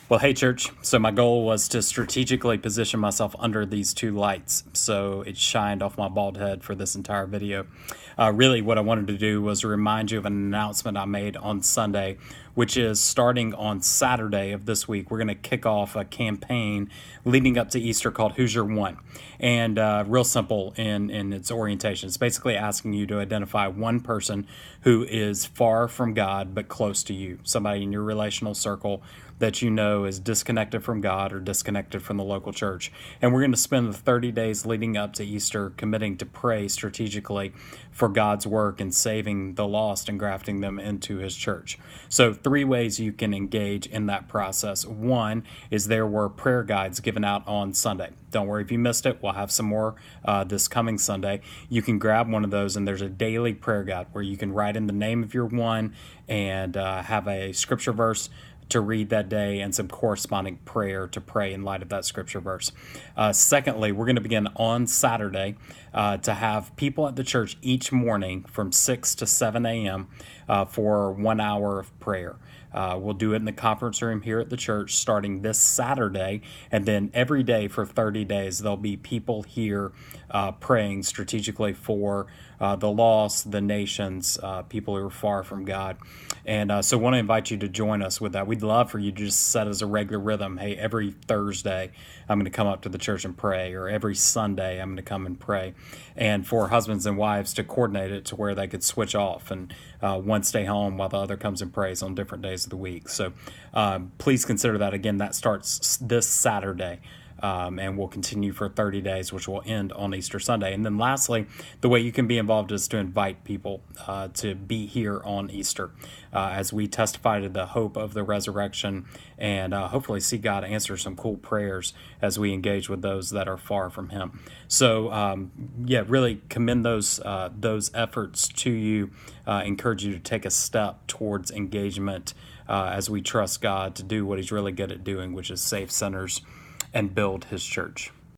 Well, hey, church. So, my goal was to strategically position myself under these two lights. So, it shined off my bald head for this entire video. Really, what I wanted to do was remind you of an announcement I made on Sunday, which is starting on Saturday of this week. We're going to kick off a campaign leading up to Easter called Who's Your One? And real simple in its orientation. It's basically asking you to identify one person who is far from God but close to you, somebody in your relational circle that you know is disconnected from God or disconnected from the local church. And we're going to spend the 30 days leading up to Easter committing to pray strategically for God's work in saving the lost and grafting them into his church. So 3 ways you can engage in that process. One is there were prayer guides given out on Sunday. Don't worry if you missed it. We'll have some more this coming Sunday. You can grab one of those, and there's a daily prayer guide where you can write in the name of your one and have a scripture verse to read that day and some corresponding prayer to pray in light of that scripture verse. Secondly, we're going to begin on Saturday to have people at the church each morning from 6 to 7 a.m. For 1 hour of prayer. We'll do it in the conference room here at the church starting this Saturday, and then every day for 30 days there'll be people here praying strategically for the lost, the nations, people who are far from God. And so I want to invite you to join us with that. We'd love for you to just set as a regular rhythm, hey, every Thursday I'm going to come up to the church and pray, or every Sunday I'm going to come and pray. And for husbands and wives to coordinate it to where they could switch off and one stay home while the other comes and prays on different days of the week. So please consider that. Again, that starts this Saturday. And we'll continue for 30 days, which will end on Easter Sunday. And then lastly, the way you can be involved is to invite people to be here on Easter as we testify to the hope of the resurrection and hopefully see God answer some cool prayers as we engage with those that are far from him. So, really commend those efforts to you, encourage you to take a step towards engagement as we trust God to do what he's really good at doing, which is save sinners and build his church.